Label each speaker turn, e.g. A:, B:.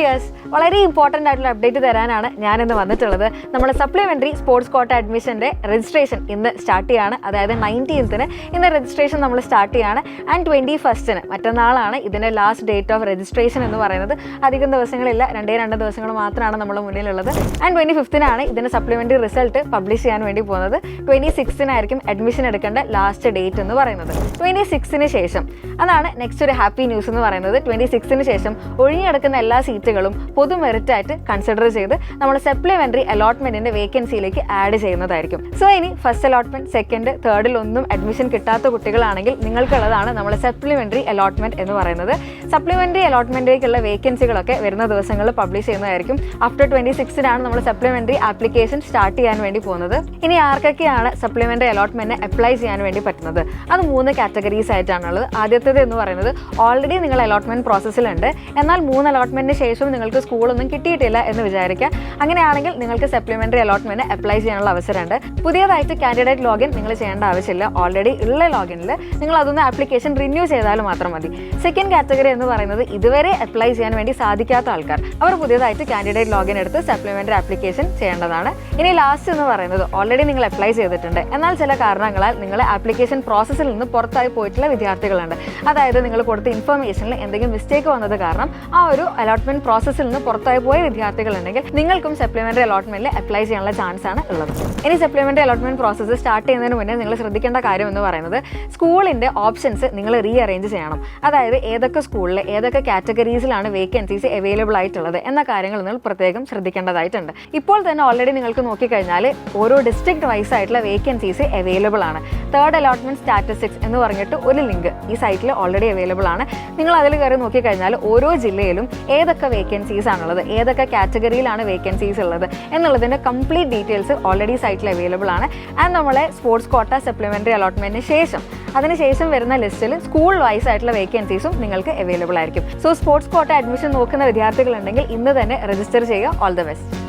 A: Dears, വളരെ important ആയിട്ടുള്ള update തരാനാണ് ഞാനിന്ന് വന്നിട്ടുള്ളത്. നമ്മുടെ സപ്ലിമെൻ്ററി സ്പോർട്സ് കോട്ട അഡ്മിഷൻ്റെ രജിസ്ട്രേഷൻ ഇന്ന് സ്റ്റാർട്ട് ചെയ്യാണ്. അതായത് 19th ഇന്ന് രജിസ്ട്രേഷൻ നമ്മൾ സ്റ്റാർട്ട് ചെയ്യാണ്. ആൻഡ് 21st മറ്റന്നാളാണ് ഇതിൻ്റെ ലാസ്റ്റ് ഡേറ്റ് ഓഫ് രജിസ്ട്രേഷൻ എന്ന് പറയുന്നത്. അധികം ദിവസങ്ങളില്ല, 2 ദിവസങ്ങൾ മാത്രമാണ് നമ്മുടെ മുന്നിലുള്ളത്. ആൻഡ് 25th ഇതിൻ്റെ സപ്ലിമെൻ്ററി റിസൾട്ട് പബ്ലിഷ് ചെയ്യാൻ വേണ്ടി പോകുന്നത്. 26th അഡ്മിഷൻ എടുക്കേണ്ട ലാസ്റ്റ് ഡേറ്റ് എന്ന് പറയുന്നത്. 26th ശേഷം അതാണ് നെക്സ്റ്റ് ഒരു ഹാപ്പി ന്യൂസ് എന്ന് പറയുന്നത്. 26th ശേഷം ഒഴിഞ്ഞെടുക്കുന്ന എല്ലാ സീറ്റുകളും പൊതു മെറിറ്റായിട്ട് കൺസിഡർ ചെയ്ത് നമ്മൾ സപ്ലിമെൻ്ററി അലോട്ട്മെന്റിന്റെ വേക്കൻസിയിലേക്ക് ആഡ് ചെയ്യുന്നതായിരിക്കും. സോ ഇനി ഫസ്റ്റ് അലോട്ട്മെന്റ്, സെക്കൻഡ്, തേർഡിലൊന്നും അഡ്മിഷൻ കിട്ടാത്ത കുട്ടികളാണെങ്കിൽ നിങ്ങൾക്കുള്ളതാണ് നമ്മുടെ സപ്ലിമെൻ്ററി അലോട്ട്മെന്റ് എന്ന് പറയുന്നത്. സപ്ലിമെൻ്ററി അലോട്ട്മെന്റിലേക്കുള്ള വേക്കൻസികളൊക്കെ വരുന്ന ദിവസങ്ങളിൽ പബ്ലിഷ് ചെയ്യുന്നതായിരിക്കും. ആഫ്റ്റർ 26th നമ്മൾ സപ്ലിമെൻ്ററി ആപ്ലിക്കേഷൻ സ്റ്റാർട്ട് ചെയ്യാൻ വേണ്ടി പോകുന്നത്. ഇനി ആർക്കൊക്കെയാണ് സപ്ലിമെൻ്ററി അലോട്ട്മെന്റ് അപ്ലൈ ചെയ്യാൻ വേണ്ടി പറ്റുന്നത്? അത് 3 കാറ്റഗറീസ് ആയിട്ടാണുള്ളത്. ആദ്യത്തേത് എന്ന് പറയുന്നത് ഓൾറെഡി നിങ്ങൾ അലോട്ട്മെന്റ് പ്രോസസ്സിലുണ്ട്, എന്നാൽ 3 അലോട്ട്മെന്റിന് ശേഷം നിങ്ങൾക്ക് സ്കൂളൊന്നും കിട്ടിയിട്ടില്ല എന്ന് വിചാരിക്കുക. അങ്ങനെയാണെങ്കിൽ നിങ്ങൾക്ക് സപ്ലിമെൻ്ററി അലോട്ട്മെന്റ് അപ്ലൈ ചെയ്യാനുള്ള അവസരമുണ്ട്. പുതിയതായിട്ട് കാൻഡിഡേറ്റ് ലോഗിൻ നിങ്ങൾ ചെയ്യേണ്ട ആവശ്യമില്ല. ഓൾറെഡി ഉള്ള ലോഗിനിൽ നിങ്ങൾ അതൊന്ന് ആപ്ലിക്കേഷൻ റിന്യൂ ചെയ്താൽ മാത്രം മതി. സെക്കൻഡ് കാറ്റഗറി എന്ന് പറയുന്നത് ഇതുവരെ അപ്ലൈ ചെയ്യാൻ വേണ്ടി സാധിക്കാത്ത ആൾക്കാർ, അവർ പുതിയതായിട്ട് കാൻഡിഡേറ്റ് ലോഗിൻ എടുത്ത് സപ്ലിമെൻ്ററി ആപ്ലിക്കേഷൻ ചെയ്യേണ്ടതാണ്. ഇനി ലാസ്റ്റ് എന്ന് പറയുന്നത് ഓൾറെഡി നിങ്ങൾ അപ്ലൈ ചെയ്തിട്ടുണ്ട്, എന്നാൽ ചില കാരണങ്ങളാൽ നിങ്ങൾ ആപ്ലിക്കേഷൻ പ്രോസസ്സിൽ നിന്ന് പുറത്തായി പോയിട്ടുള്ള വിദ്യാർത്ഥികളുണ്ട്. അതായത് നിങ്ങൾ കൊടുത്ത ഇൻഫർമേഷനിൽ എന്തെങ്കിലും മിസ്റ്റേക്ക് വന്നത് കാരണം ആ ഒരു അലോട്ട്മെന്റ് പ്രോസസ്സിൽ നിന്ന് പുറത്തായി പോയ വിദ്യാർത്ഥികളുണ്ടെങ്കിൽ നിങ്ങൾക്കും സപ്ലിമെൻ്ററി അലോട്ട്മെന്റിൽ അപ്ലൈ ചെയ്യാനുള്ള ചാൻസ് ആണ് ഉള്ളത്. ഇനി സപ്ലിമെൻ്ററി അലോട്ട്മെന്റ് പ്രോസസ്സ് സ്റ്റാർട്ട് ചെയ്യുന്നതിന് മുന്നേ നിങ്ങൾ ശ്രദ്ധിക്കേണ്ട കാര്യം എന്ന് പറയുന്നത് സ്കൂളിന്റെ ഓപ്ഷൻസ് നിങ്ങൾ റീഅറേഞ്ച് ചെയ്യണം. അതായത് ഏതൊക്കെ സ്കൂളിൽ ഏതൊക്കെ കാറ്റഗറീസിലാണ് വേക്കൻസീസ് അവൈലബിൾ ആയിട്ടുള്ളത് എന്ന കാര്യങ്ങൾ നിങ്ങൾ പ്രത്യേകം ശ്രദ്ധിക്കേണ്ടതായിട്ടുണ്ട്. ഇപ്പോൾ തന്നെ ഓൾറെഡി നിങ്ങൾക്ക് നോക്കിക്കഴിഞ്ഞാൽ ഓരോ ഡിസ്ട്രിക്ട് വൈസ് ആയിട്ടുള്ള വേക്കൻസീസ് അവൈലബിൾ ആണ്. തേർഡ് അലോട്ട്മെന്റ് സ്റ്റാറ്റിസ്റ്റിക്സ് എന്ന് പറഞ്ഞിട്ട് ഒരു ലിങ്ക് ഈ സൈറ്റിൽ ഓൾറെഡി അവൈലബിൾ ആണ്. നിങ്ങൾ അതിൽ കയറി നോക്കിക്കഴിഞ്ഞാൽ ഓരോ ജില്ലയിലും ഏതൊക്കെ വേക്കൻസീസ് ആണുള്ളത്, ഏതൊക്കെ കാറ്റഗറിയിലാണ് വേക്കൻസീസ് ഉള്ളത് എന്നുള്ളതിൻ്റെ കംപ്ലീറ്റ് ഡീറ്റെയിൽസ് ഓൾറെഡി സൈറ്റിൽ അവൈലബിൾ ആണ്. ആൻഡ് നമ്മളെ സ്പോർട്സ് കോട്ട സപ്ലിമെൻ്ററി അലോട്ട്മെന്റിന് ശേഷം അതിനുശേഷം വരുന്ന ലിസ്റ്റിൽ സ്കൂൾ വൈസ് ആയിട്ടുള്ള വേക്കൻസീസും നിങ്ങൾക്ക് അവൈലബിൾ ആയിരിക്കും. സോ സ്പോർട്സ് കോട്ട അഡ്മിഷൻ നോക്കുന്ന വിദ്യാർത്ഥികളുണ്ടെങ്കിൽ ഇന്ന് തന്നെ രജിസ്റ്റർ ചെയ്യുക. All the best.